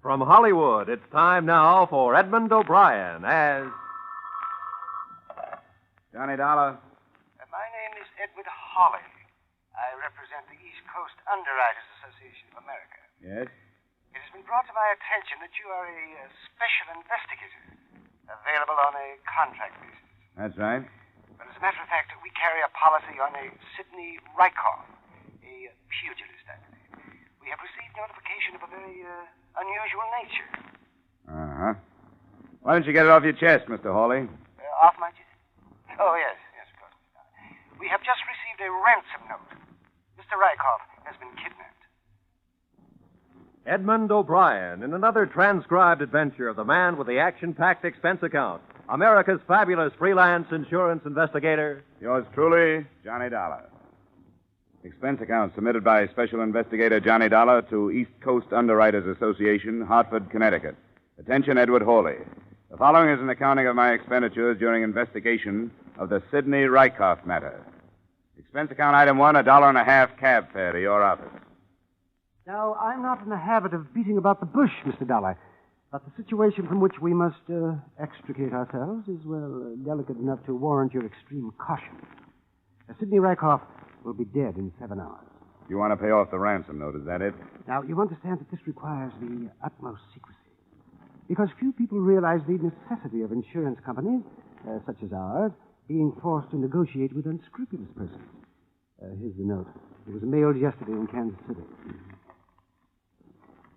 From Hollywood, it's time now for Edmond O'Brien as... Johnny Dollar. My name is Edward Hawley. I represent the East Coast Underwriters Association of America. Yes? It has been brought to my attention that you are a special investigator, available on a contract basis. That's right. But as a matter of fact, we carry a policy on a Sidney Rykoff, a pugilist, I believe. We have received notification of a very unusual nature. Uh-huh. Why don't you get it off your chest, Mr. Hawley? Off my chest? Oh, yes, of course. We have just received a ransom note. Mr. Rykoff has been kidnapped. Edmond O'Brien in another transcribed adventure of the man with the action-packed expense account, America's fabulous freelance insurance investigator. Yours truly, Johnny Dollar. Expense account submitted by Special Investigator Johnny Dollar to East Coast Underwriters Association, Hartford, Connecticut. Attention, Edward Hawley. The following is an accounting of my expenditures during investigation of the Sidney Rykoff matter. Expense account item 1, $1.50 cab fare to your office. Now, I'm not in the habit of beating about the bush, Mr. Dollar, but the situation from which we must extricate ourselves is, well, delicate enough to warrant your extreme caution. Sidney Rykoff will be dead in 7 hours. You want to pay off the ransom note, is that it? Now, you understand that this requires the utmost secrecy, because few people realize the necessity of insurance companies, such as ours, being forced to negotiate with unscrupulous persons. Here's the note. It was mailed yesterday in Kansas City.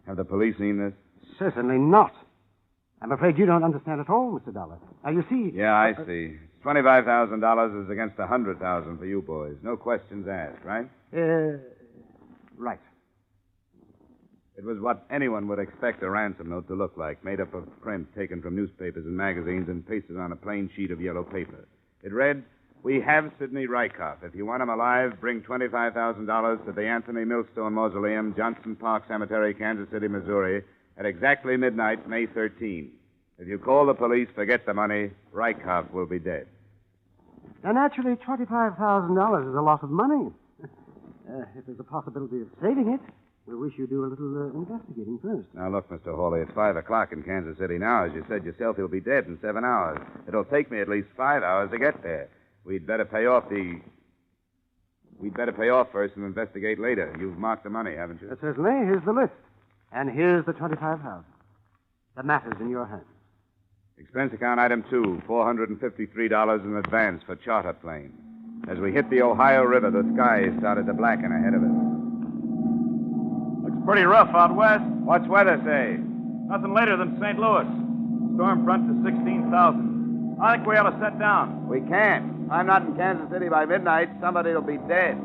Have the police seen this? Certainly not. I'm afraid you don't understand at all, Mr. Dollar. Now, you see... Yeah, I see. $25,000 is against $100,000 for you boys. No questions asked, right? Right. It was what anyone would expect a ransom note to look like, made up of print taken from newspapers and magazines and pasted on a plain sheet of yellow paper. It read, "We have Sidney Rykoff. If you want him alive, bring $25,000 to the Anthony Millstone Mausoleum, Johnson Park Cemetery, Kansas City, Missouri, at exactly midnight, May 13. If you call the police, forget the money, Rykoff will be dead." Now, naturally, $25,000 is a lot of money. If there's a possibility of saving it, we wish you do a little investigating first. Now, look, Mr. Hawley, it's 5 o'clock in Kansas City now. As you said yourself, he'll be dead in 7 hours. It'll take me at least 5 hours to get there. We'd better pay off first and investigate later. You've marked the money, haven't you? Certainly. Here's the list. And here's the $25,000. The matter's in your hands. Expense account item 2, $453 in advance for charter plane. As we hit the Ohio River, the sky started to blacken ahead of us. Looks pretty rough out west. What's weather say? Nothing later than St. Louis. Storm front to 16,000. I think we ought to set down. We can't. If I'm not in Kansas City by midnight, somebody will be dead.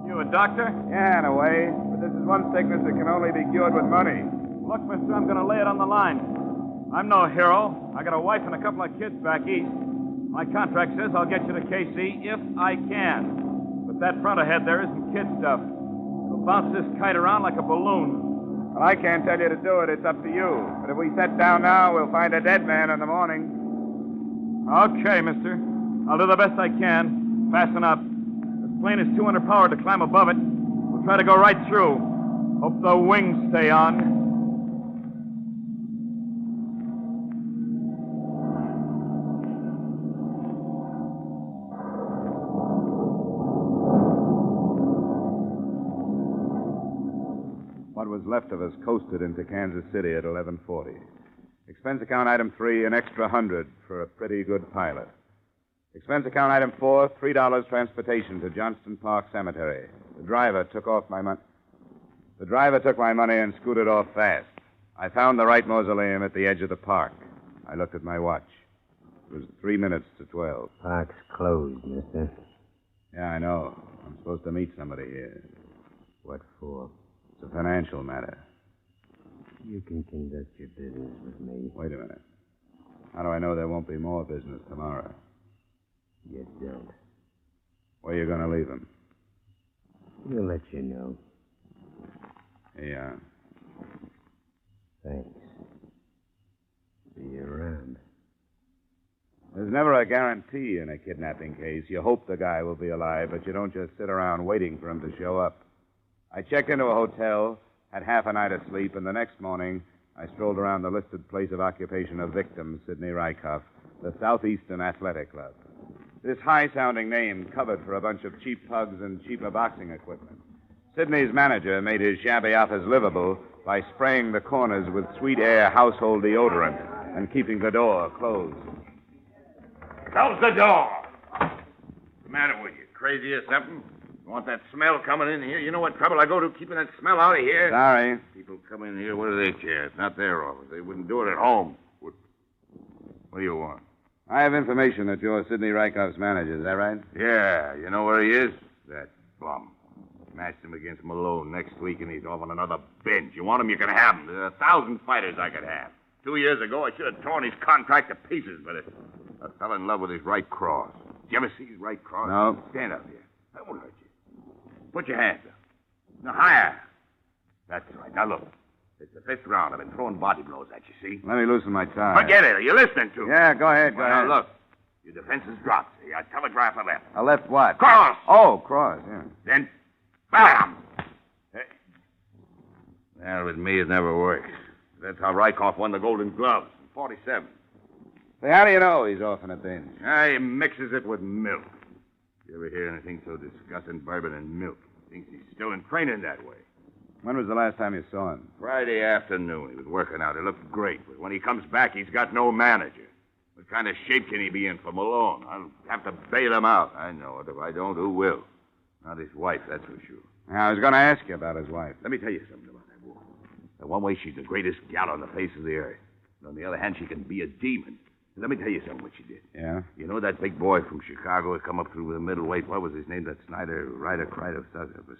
You a doctor? Yeah, in a way. But this is one sickness that can only be cured with money. Look, mister, I'm going to lay it on the line. I'm no hero. I got a wife and a couple of kids back east. My contract says I'll get you to KC if I can. But that front ahead there isn't kid stuff. It'll bounce this kite around like a balloon. Well, I can't tell you to do it. It's up to you. But if we set down now, we'll find a dead man in the morning. Okay, mister. I'll do the best I can. Fasten up. This plane is 200 power to climb above it. We'll try to go right through. Hope the wings stay on. What was left of us coasted into Kansas City at 11:40. Expense account item 3, an extra $100 for a pretty good pilot. Expense account item 4, $3 transportation to Johnston Park Cemetery. The driver took my money and scooted off fast. I found the right mausoleum at the edge of the park. I looked at my watch. It was 3 minutes to 12. Park's closed, mister. Yeah, I know. I'm supposed to meet somebody here. What for? It's a financial matter. You can conduct your business with me. Wait a minute. How do I know there won't be more business tomorrow? You don't. Where are you going to leave him? We'll let you know. Yeah. Thanks. See you around. There's never a guarantee in a kidnapping case. You hope the guy will be alive, but you don't just sit around waiting for him to show up. I checked into a hotel, had half a night of sleep, and the next morning I strolled around the listed place of occupation of victim, Sidney Rykoff, the Southeastern Athletic Club. This high-sounding name covered for a bunch of cheap pugs and cheaper boxing equipment. Sidney's manager made his shabby office livable by spraying the corners with Sweet Air household deodorant and keeping the door closed. Close the door. What's the matter with you? Crazy or something? You want that smell coming in here? You know what trouble I go to keeping that smell out of here? Sorry. People come in here, what do they care? It's not their office. They wouldn't do it at home. What do you want? I have information that you're Sidney Rykoff's manager. Is that right? Yeah, you know where he is? That bum. Matched him against Malone next week, and he's off on another binge. You want him, you can have him. There are 1,000 fighters I could have. 2 years ago, I should have torn his contract to pieces, but I fell in love with his right cross. Did you ever see his right cross? No. Stand up here. That won't hurt you. Put your hands up. Now, higher. That's right. Now, look. It's the 5th round. I've been throwing body blows at you, see? Let me loosen my tie. Forget it. Are you listening to me? Yeah, go ahead, go ahead. Now, look. Your defense is dropped. See, I telegraph a left. A left what? Cross! Oh, cross, yeah. Then, bam! Hey. Well, with me, it never works. That's how Rykoff won the Golden Gloves in 47. Say, how do you know he's off in a binge? He mixes it with milk. You ever hear anything so disgusting? Bourbon and milk. Thinks he's still in training that way. When was the last time you saw him? Friday afternoon. He was working out. It looked great. But when he comes back, he's got no manager. What kind of shape can he be in for Malone? I'll have to bail him out. I know it. If I don't, who will? Not his wife, that's for sure. I was going to ask you about his wife. Let me tell you something about that woman. In one way, she's the greatest gal on the face of the earth. And on the other hand, she can be a demon. Let me tell you something what she did. Yeah? You know that big boy from Chicago who come up through the middleweight? What was his name? That Snyder, Ryder, or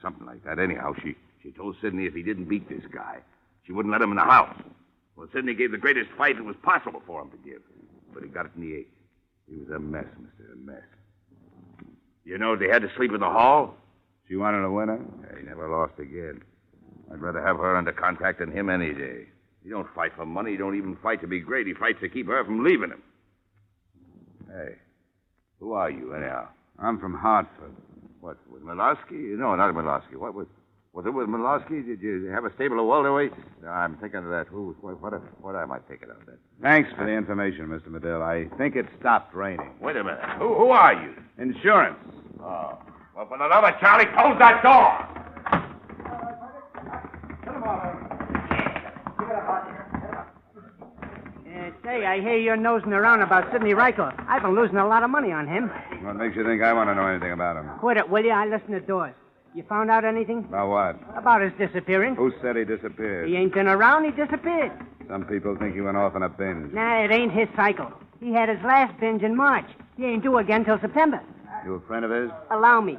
something like that. Anyhow, she told Sidney if he didn't beat this guy, she wouldn't let him in the house. Well, Sidney gave the greatest fight it was possible for him to give. But he got it in the 8th. He was a mess, mister, a mess. You know they had to sleep in the hall? She wanted a winner? Yeah, he never lost again. I'd rather have her under contract than him any day. He don't fight for money. He don't even fight to be great. He fights to keep her from leaving him. Hey, who are you, anyhow? I'm from Hartford. What, with Milosky? No, not Milosky. Was it with Milosky? Did you have a stable of welterweights? No, I'm thinking of that. What am I thinking of that? Thanks for the information, Mr. Mandel. I think it stopped raining. Wait a minute. Who are you? Insurance. Oh. Well, for the love of Charlie, close that door! Say, I hear you're nosing around about Sidney Rykoff. I've been losing a lot of money on him. What makes you think I want to know anything about him? Quit it, will you? I listen to doors. You found out anything? About what? About his disappearing. Who said he disappeared? He ain't been around. He disappeared. Some people think he went off on a binge. Nah, it ain't his cycle. He had his last binge in March. He ain't due again till September. You a friend of his? Allow me.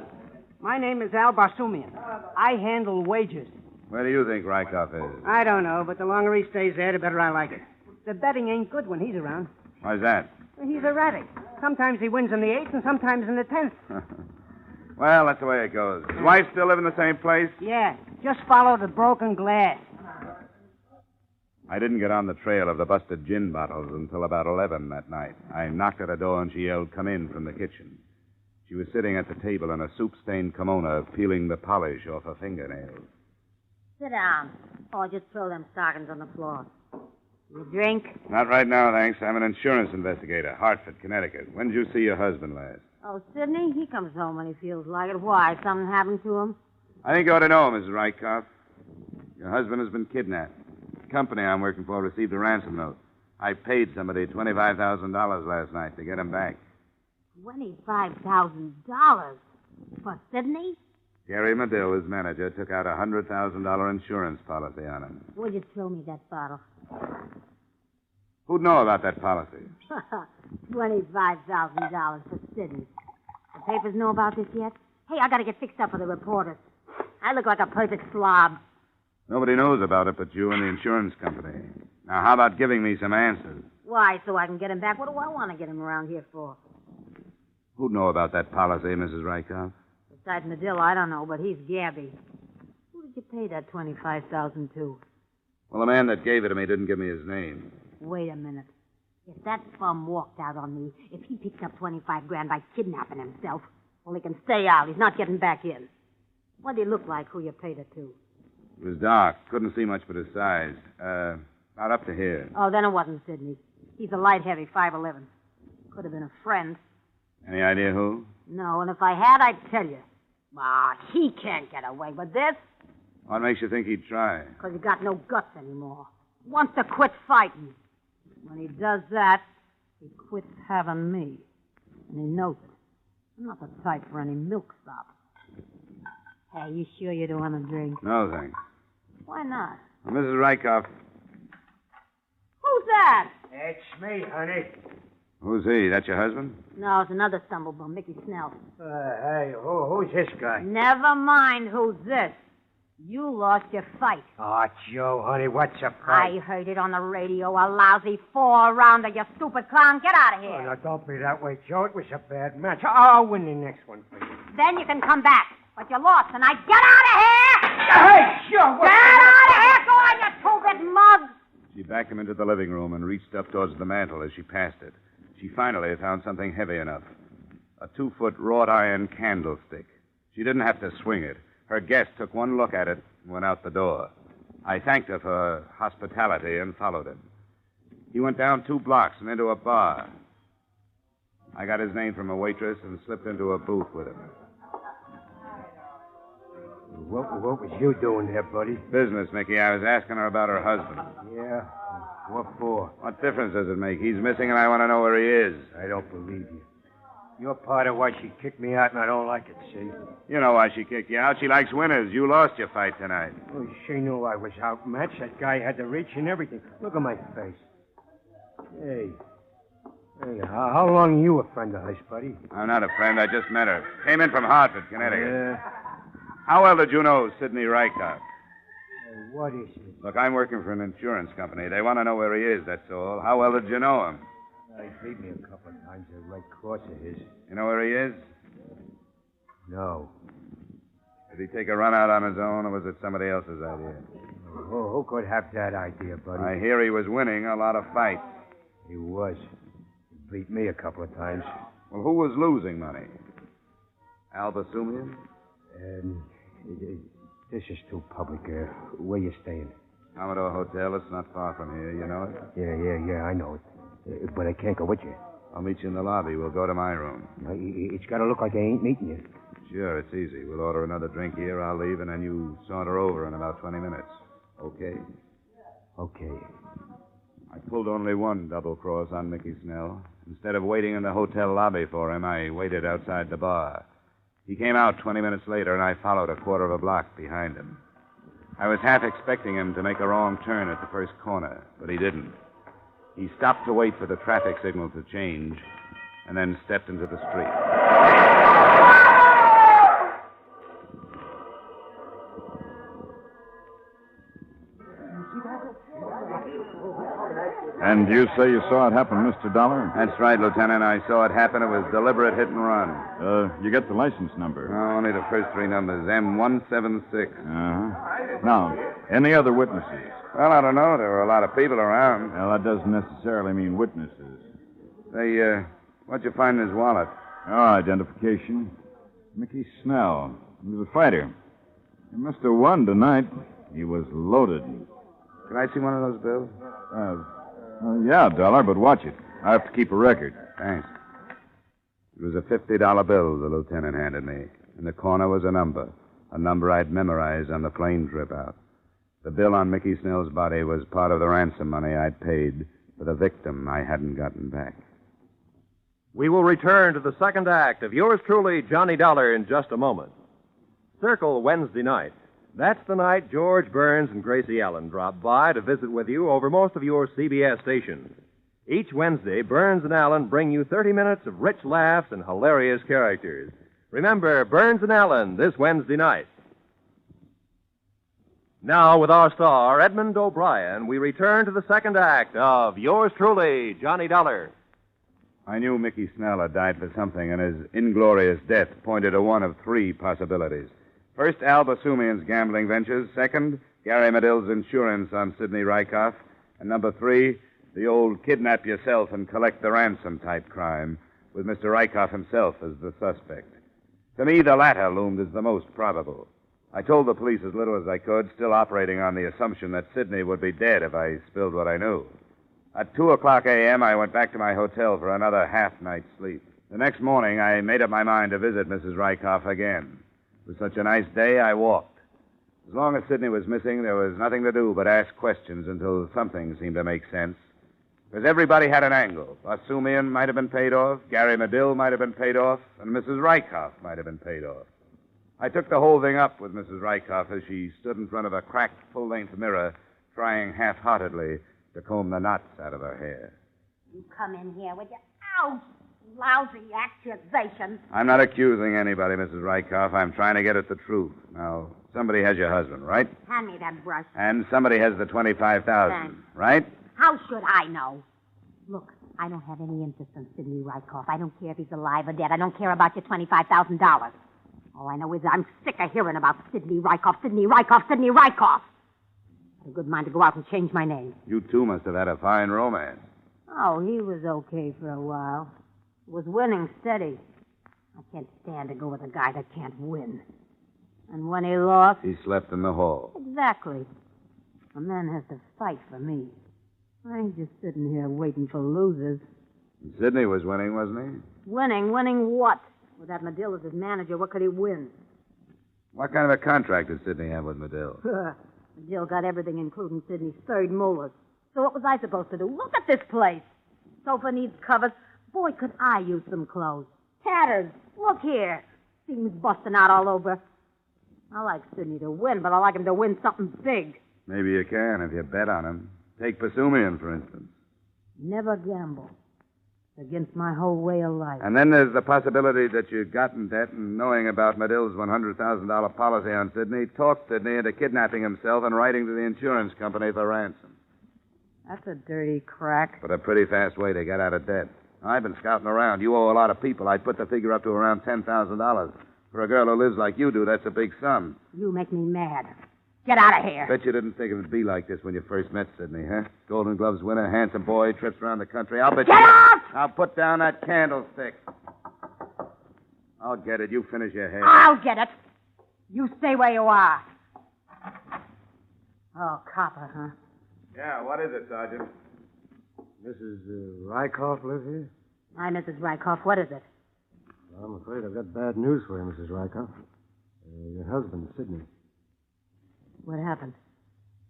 My name is Al Barsumian. I handle wages. Where do you think Rykoff is? I don't know, but the longer he stays there, the better I like it. The betting ain't good when he's around. Why's that? He's erratic. Sometimes he wins in the 8th and sometimes in the 10th. Well, that's the way it goes. His wife still live in the same place? Yeah, just follow the broken glass. I didn't get on the trail of the busted gin bottles until about 11 that night. I knocked at her door and she yelled, "Come in," from the kitchen. She was sitting at the table in a soup-stained kimono, peeling the polish off her fingernails. Sit down, or just throw them stockings on the floor. You drink? Not right now, thanks. I'm an insurance investigator, Hartford, Connecticut. When did you see your husband last? Oh, Sidney, he comes home when he feels like it. Why? Something happened to him? I think you ought to know, Mrs. Rykoff. Your husband has been kidnapped. The company I'm working for received a ransom note. I paid somebody $25,000 last night to get him back. $25,000? For Sidney? Gary Mandel, his manager, took out a $100,000 insurance policy on him. Will you throw me that bottle? Who'd know about that policy? $25,000 for Sidney. The papers know about this yet? Hey, I gotta get fixed up for the reporters. I look like a perfect slob. Nobody knows about it but you and the insurance company. Now, how about giving me some answers? Why, so I can get him back? What do I want to get him around here for? Who'd know about that policy, Mrs. Rykoff? Besides Medill, I don't know, but he's Gabby. Who did you pay that $25,000 to? Well, the man that gave it to me didn't give me his name. Wait a minute. If that bum walked out on me, if he picked up $25,000 by kidnapping himself, well, he can stay out. He's not getting back in. What did he look like, who you paid it to? It was dark. Couldn't see much but his size. Not up to here. Oh, then it wasn't Sidney. He's a light-heavy, 5'11". Could have been a friend. Any idea who? No, and if I had, I'd tell you. Ah, he can't get away with this. What makes you think he'd try? Because he got no guts anymore. Wants to quit fighting. When he does that, he quits having me. And he knows it. I'm not the type for any milksop. Hey, you sure you don't want a drink? No, thanks. Why not? Well, Mrs. Rykoff. Who's that? It's me, honey. Who's he? That your husband? No, it's another stumblebum, Mickey Snell. Hey, who's this guy? Never mind who's this. You lost your fight. Oh, Joe, honey, what's up? I heard it on the radio, a lousy 4-rounder, you stupid clown. Get out of Oh, here. now, don't be that way, Joe. It was a bad match. I'll win the next one for you. Then you can come back. But you lost tonight. Get out of here! Hey, Joe, Get out of here! Go on, you two-bit mug! She backed him into the living room and reached up towards the mantel as she passed it. She finally found something heavy enough. A 2-foot wrought iron candlestick. She didn't have to swing it. Her guest took one look at it and went out the door. I thanked her for her hospitality and followed him. He went down 2 blocks and into a bar. I got his name from a waitress and slipped into a booth with him. What was you doing there, buddy? Business, Mickey. I was asking her about her husband. Yeah? What for? What difference does it make? He's missing and I want to know where he is. I don't believe you. You're part of why she kicked me out, and I don't like it, see? You know why she kicked you out. She likes winners. You lost your fight tonight. Oh, she knew I was outmatched. That guy had the reach and everything. Look at my face. Hey, how long are you a friend of hers, buddy? I'm not a friend. I just met her. Came in from Hartford, Connecticut. Yeah. How well did you know Sidney Rykoff? What is it? Look, I'm working for an insurance company. They want to know where he is, that's all. How well did you know him? He beat me a couple of times, that right cross of his. You know where he is? No. Did he take a run out on his own, or was it somebody else's idea? Who could have that idea, buddy? I hear he was winning a lot of fights. He was. He beat me a couple of times. Well, who was losing money? Albasumian? This is too public. Where you staying? Commodore Hotel. It's not far from here. You know it? Yeah, I know it. But I can't go with you. I'll meet you in the lobby. We'll go to my room. It's got to look like I ain't meeting you. Sure, it's easy. We'll order another drink here. I'll leave, and then you saunter over in about 20 minutes. Okay? Okay. I pulled only one double cross on Mickey Snell. Instead of waiting in the hotel lobby for him, I waited outside the bar. He came out 20 minutes later, and I followed a quarter of a block behind him. I was half expecting him to make a wrong turn at the first corner, but he didn't. He stopped to wait for the traffic signal to change, and then stepped into the street. And you say you saw it happen, Mr. Dollar? That's right, Lieutenant. I saw it happen. It was deliberate hit and run. You get the license number? No, only the first 3 numbers. M176. Uh-huh. Now, any other witnesses? Well, I don't know. There were a lot of people around. Well, that doesn't necessarily mean witnesses. Say, what'd you find in his wallet? Identification. Mickey Snell. He was a fighter. He must have won tonight. He was loaded. Can I see one of those bills? Yeah, Dollar, but watch it. I have to keep a record. Thanks. It was a $50 bill the lieutenant handed me. In the corner was a number I'd memorized on the plane trip out. The bill on Mickey Snell's body was part of the ransom money I'd paid for the victim I hadn't gotten back. We will return to the second act of yours truly, Johnny Dollar, in just a moment. Circle Wednesday night. That's the night George Burns and Gracie Allen drop by to visit with you over most of your CBS stations. Each Wednesday, Burns and Allen bring you 30 minutes of rich laughs and hilarious characters. Remember, Burns and Allen this Wednesday night. Now, with our star, Edmond O'Brien, we return to the second act of yours truly, Johnny Dollar. I knew Mickey Snell had died for something, and his inglorious death pointed to one of 3 possibilities. First, Al Basumian's gambling ventures. Second, Gary Medill's insurance on Sidney Rykoff. And number 3, the old kidnap yourself and collect the ransom type crime, with Mr. Rykoff himself as the suspect. To me, the latter loomed as the most probable. I told the police as little as I could, still operating on the assumption that Sidney would be dead if I spilled what I knew. At 2:00 a.m., I went back to my hotel for another half-night's sleep. The next morning, I made up my mind to visit Mrs. Rykoff again. It was such a nice day, I walked. As long as Sidney was missing, there was nothing to do but ask questions until something seemed to make sense. Because everybody had an angle. Basumian might have been paid off, Gary Medill might have been paid off, and Mrs. Rykoff might have been paid off. I took the whole thing up with Mrs. Rykoff as she stood in front of a cracked full-length mirror, trying half-heartedly to comb the knots out of her hair. You come in here with your ouch, lousy accusations. I'm not accusing anybody, Mrs. Rykoff. I'm trying to get at the truth. Now, somebody has your husband, right? Hand me that brush. And somebody has the $25,000, right? How should I know? Look, I don't have any interest in Sidney Rykoff. I don't care if he's alive or dead. I don't care about your $25,000. All I know is I'm sick of hearing about Sidney Rykoff, Sidney Rykoff, Sidney Rykoff. I had a good mind to go out and change my name. You, too, must have had a fine romance. Oh, he was okay for a while. Was winning steady. I can't stand to go with a guy that can't win. And when he lost... He slept in the hall. Exactly. A man has to fight for me. I ain't just sitting here waiting for losers. And Sidney was winning, wasn't he? Winning? Winning what? With that Medill as his manager, what could he win? What kind of a contract did Sidney have with Medill? Medill got everything, including Sidney's third molars. So what was I supposed to do? Look at this place. Sofa needs covers. Boy, could I use some clothes. Tatters. Look here. Seams busting out all over. I like Sidney to win, but I like him to win something big. Maybe you can if you bet on him. Take Basumian, for instance. Never gamble. It's against my whole way of life. And then there's the possibility that you got in debt and knowing about Medill's $100,000 policy on Sidney, talked Sidney into kidnapping himself and writing to the insurance company for ransom. That's a dirty crack. But a pretty fast way to get out of debt. I've been scouting around. You owe a lot of people. I'd put the figure up to around $10,000. For a girl who lives like you do, that's a big sum. You make me mad. Get out of here. Bet you didn't think it would be like this when you first met Sidney, huh? Golden Gloves winner, handsome boy, trips around the country. I'll bet Get you... out! Now put down that candlestick. I'll get it. You finish your hair. I'll get it. You stay where you are. Oh, copper, huh? Yeah, what is it, Sergeant? Mrs. Rykoff live here? Hi, Mrs. Rykoff. What is it? Well, I'm afraid I've got bad news for you, Mrs. Rykoff. Your husband, Sidney. What happened?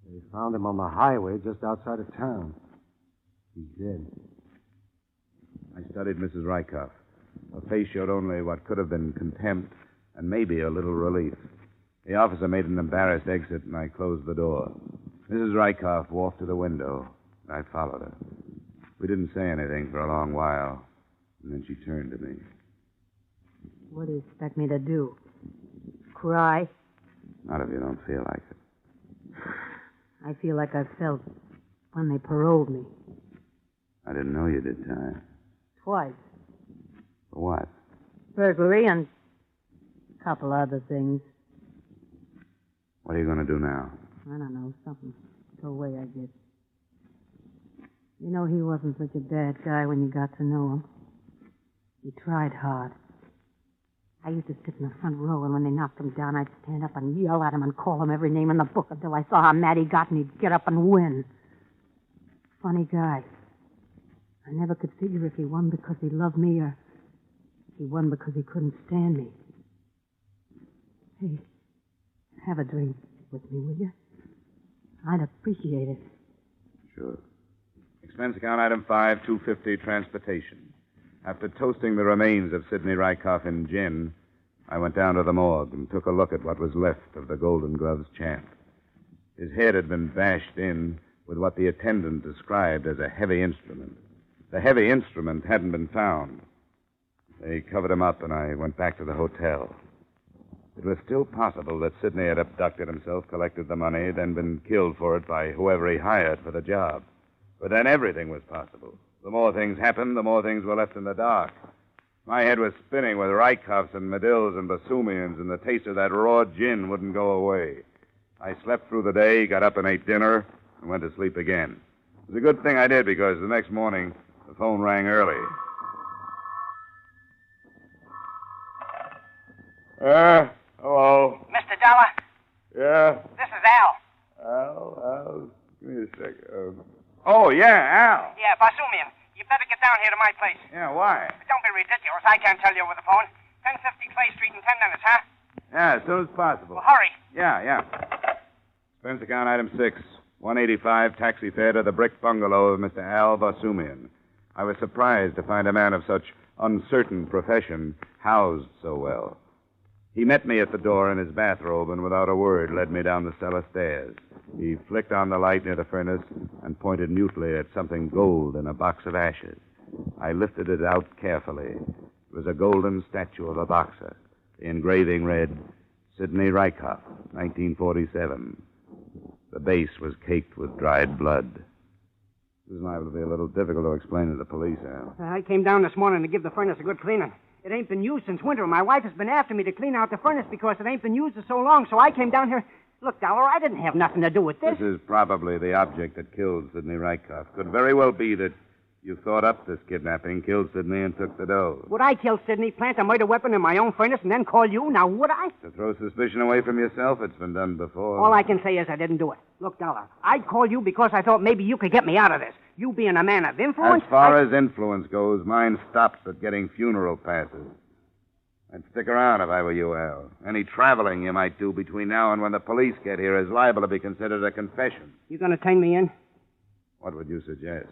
They found him on the highway just outside of town. He's dead. I studied Mrs. Rykoff. Her face showed only what could have been contempt and maybe a little relief. The officer made an embarrassed exit, and I closed the door. Mrs. Rykoff walked to the window, and I followed her. We didn't say anything for a long while, and then she turned to me. What do you expect me to do? Cry? Not if you don't feel like it. I feel like I felt when they paroled me. I didn't know you did time. Twice. For what? Burglary and a couple other things. What are you going to do now? I don't know, something. Go away, I guess. You know, he wasn't such a bad guy when you got to know him. He tried hard. I used to sit in the front row, and when they knocked him down, I'd stand up and yell at him and call him every name in the book until I saw how mad he got, and he'd get up and win. Funny guy. I never could figure if he won because he loved me or if he won because he couldn't stand me. Hey, have a drink with me, will you? I'd appreciate it. Sure. Expense account item 5, $250, transportation. After toasting the remains of Sidney Rykoff in gin, I went down to the morgue and took a look at what was left of the Golden Gloves champ. His head had been bashed in with what the attendant described as a heavy instrument. The heavy instrument hadn't been found. They covered him up, and I went back to the hotel. It was still possible that Sidney had abducted himself, collected the money, then been killed for it by whoever he hired for the job. But then everything was possible. The more things happened, the more things were left in the dark. My head was spinning with Rykoffs and Medills and Basumians, and the taste of that raw gin wouldn't go away. I slept through the day, got up and ate dinner, and went to sleep again. It was a good thing I did, because the next morning, the phone rang early. Hello? Mr. Dollar, Yeah? This is Al. Al, give me a sec. Oh, yeah, Al. Yeah, Basumian. You better get down here to my place. Yeah, why? Don't be ridiculous. I can't tell you over the phone. 1050 Clay Street in 10 minutes, huh? Yeah, as soon as possible. Well, hurry. Yeah. Expense account item 6, $185 taxi fare to the brick bungalow of Mr. Al Basumian. I was surprised to find a man of such uncertain profession housed so well. He met me at the door in his bathrobe and without a word led me down the cellar stairs. He flicked on the light near the furnace and pointed mutely at something gold in a box of ashes. I lifted it out carefully. It was a golden statue of a boxer. The engraving read, Sidney Rykoff, 1947. The base was caked with dried blood. This is liable to be a little difficult to explain to the police, Al. I came down this morning to give the furnace a good cleaning. It ain't been used since winter. My wife has been after me to clean out the furnace because it ain't been used in so long, so I came down here. Look, Dollar, I didn't have nothing to do with this. This is probably the object that killed Sidney Rykoff. Could very well be that you thought up this kidnapping, killed Sidney, and took the dough. Would I kill Sidney, plant a murder weapon in my own furnace, and then call you? Now, would I? To throw suspicion away from yourself, it's been done before. All I can say is I didn't do it. Look, Dollar, I'd call you because I thought maybe you could get me out of this. You being a man of influence... As far as influence goes, mine stops at getting funeral passes. I'd stick around if I were you, Al. Any traveling you might do between now and when the police get here is liable to be considered a confession. You gonna turn me in? What would you suggest?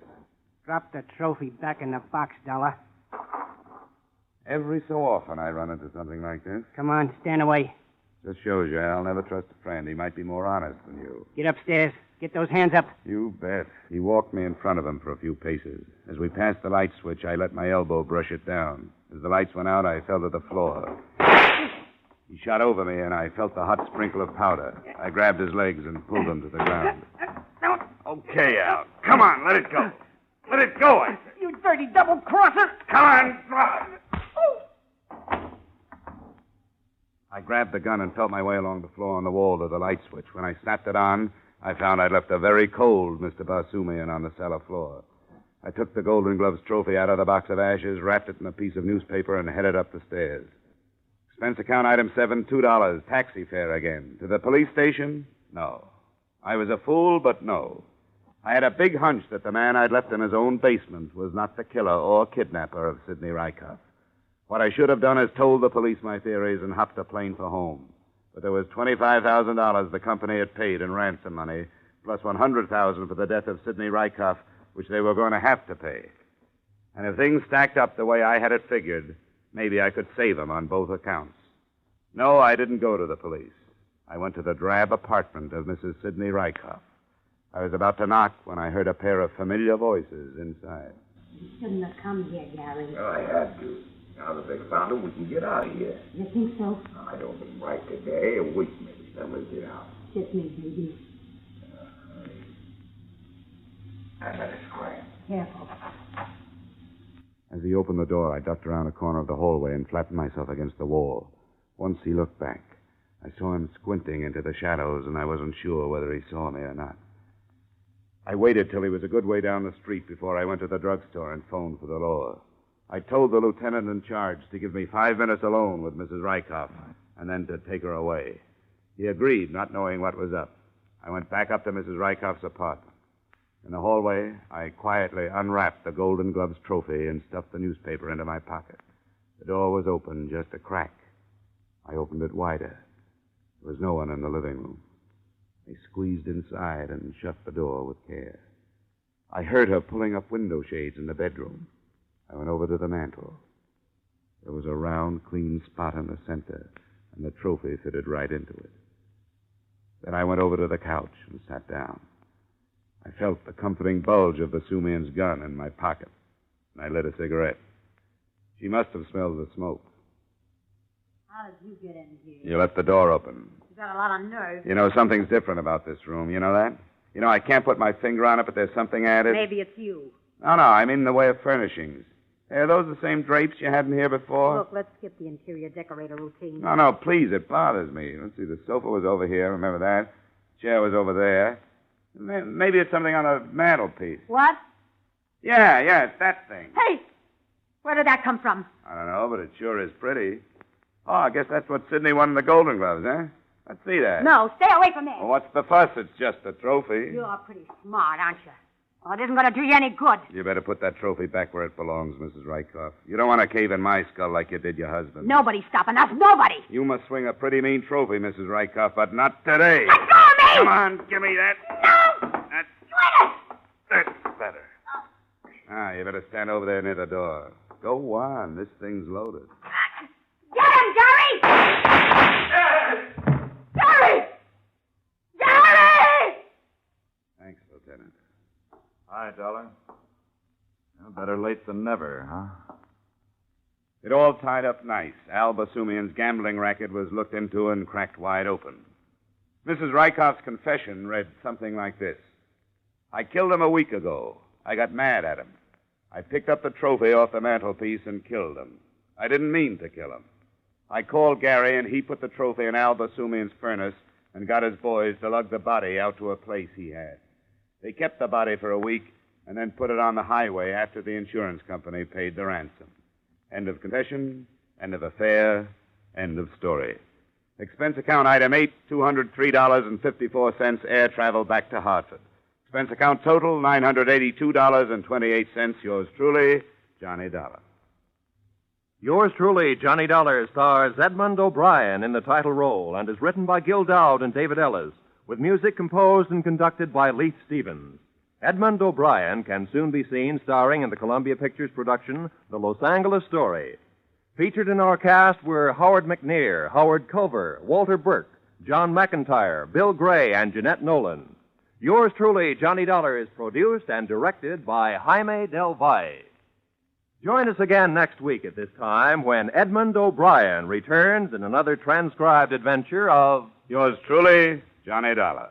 Drop the trophy back in the box, Dollar. Every so often I run into something like this. Come on, stand away. Just shows you I'll never trust a friend. He might be more honest than you. Get upstairs. Get those hands up. You bet. He walked me in front of him for a few paces. As we passed the light switch, I let my elbow brush it down. As the lights went out, I fell to the floor. He shot over me, and I felt the hot sprinkle of powder. I grabbed his legs and pulled him to the ground. Okay, Al. Come on, let it go. Let it go, I said. You dirty double-crosser. Come on, drop it. I grabbed the gun and felt my way along the floor on the wall to the light switch. When I snapped it on, I found I'd left a very cold Mr. Basumian on the cellar floor. I took the Golden Gloves trophy out of the box of ashes, wrapped it in a piece of newspaper, and headed up the stairs. Expense account item 7, $2. Taxi fare again. To the police station? No. I was a fool, but no. I had a big hunch that the man I'd left in his own basement was not the killer or kidnapper of Sidney Rykoff. What I should have done is told the police my theories and hopped a plane for home. But there was $25,000 the company had paid in ransom money, plus $100,000 for the death of Sidney Rykoff, which they were going to have to pay. And if things stacked up the way I had it figured, maybe I could save him on both accounts. No, I didn't go to the police. I went to the drab apartment of Mrs. Sidney Rykoff. I was about to knock when I heard a pair of familiar voices inside. You shouldn't have come here, Gary. Well, I had to. Now that they found him, we can get out of here. You think so? I don't think right today. A week, maybe. Then we'll get out. Kiss me, baby. And let us scram. Careful. As he opened the door, I ducked around a corner of the hallway and flattened myself against the wall. Once he looked back. I saw him squinting into the shadows, and I wasn't sure whether he saw me or not. I waited till he was a good way down the street before I went to the drugstore and phoned for the law. I told the lieutenant in charge to give me 5 minutes alone with Mrs. Rykoff and then to take her away. He agreed, not knowing what was up. I went back up to Mrs. Rykoff's apartment. In the hallway, I quietly unwrapped the Golden Gloves trophy and stuffed the newspaper into my pocket. The door was open, just a crack. I opened it wider. There was no one in the living room. I squeezed inside and shut the door with care. I heard her pulling up window shades in the bedroom. I went over to the mantel. There was a round, clean spot in the center, and the trophy fitted right into it. Then I went over to the couch and sat down. I felt the comforting bulge of Basumian's gun in my pocket, and I lit a cigarette. She must have smelled the smoke. How did you get in here? You left the door open. You got a lot of nerve. You know, something's different about this room. You know that? You know, I can't put my finger on it, but there's something added. Maybe it's you. No, I mean in the way of furnishings. Hey, are those the same drapes you had in here before? Look, let's skip the interior decorator routine. No, please, it bothers me. Let's see, the sofa was over here, remember that? Chair was over there. Maybe it's something on the mantelpiece. What? Yeah, it's that thing. Hey! Where did that come from? I don't know, but it sure is pretty. Oh, I guess that's what Sidney won in the Golden Gloves, huh? Let's see that. No, stay away from there. Well, what's the fuss? It's just a trophy. You're pretty smart, aren't you? Well, it isn't going to do you any good. You better put that trophy back where it belongs, Mrs. Rykoff. You don't want to cave in my skull like you did your husband. Nobody's stopping us. Nobody. You must swing a pretty mean trophy, Mrs. Rykoff, but not today. Let go of me! Come on, give me that. No! That's better. You better stand over there near the door. Go on. This thing's loaded. Get him, Jerry! Jerry! Jerry! Thanks, Lieutenant. Hi, Dollar. Well, better late than never, huh? It all tied up nice. Al Basumian's gambling racket was looked into and cracked wide open. Mrs. Rykoff's confession read something like this. I killed him a week ago. I got mad at him. I picked up the trophy off the mantelpiece and killed him. I didn't mean to kill him. I called Gary, and he put the trophy in Al Basumian's furnace and got his boys to lug the body out to a place he had. They kept the body for a week and then put it on the highway after the insurance company paid the ransom. End of confession, end of affair, end of story. Expense account item 8, $203.54, air travel back to Hartford. Expense account total, $982.28. Yours truly, Johnny Dollar. Yours truly, Johnny Dollar, stars Edmond O'Brien in the title role and is written by Gil Dowd and David Ellis, with music composed and conducted by Leith Stevens. Edmond O'Brien can soon be seen starring in the Columbia Pictures production, The Los Angeles Story. Featured in our cast were Howard McNear, Howard Culver, Walter Burke, John McIntyre, Bill Gray, and Jeanette Nolan. Yours truly, Johnny Dollar, is produced and directed by Jaime Del Valle. Join us again next week at this time when Edmond O'Brien returns in another transcribed adventure of Yours truly, Johnny Dollar.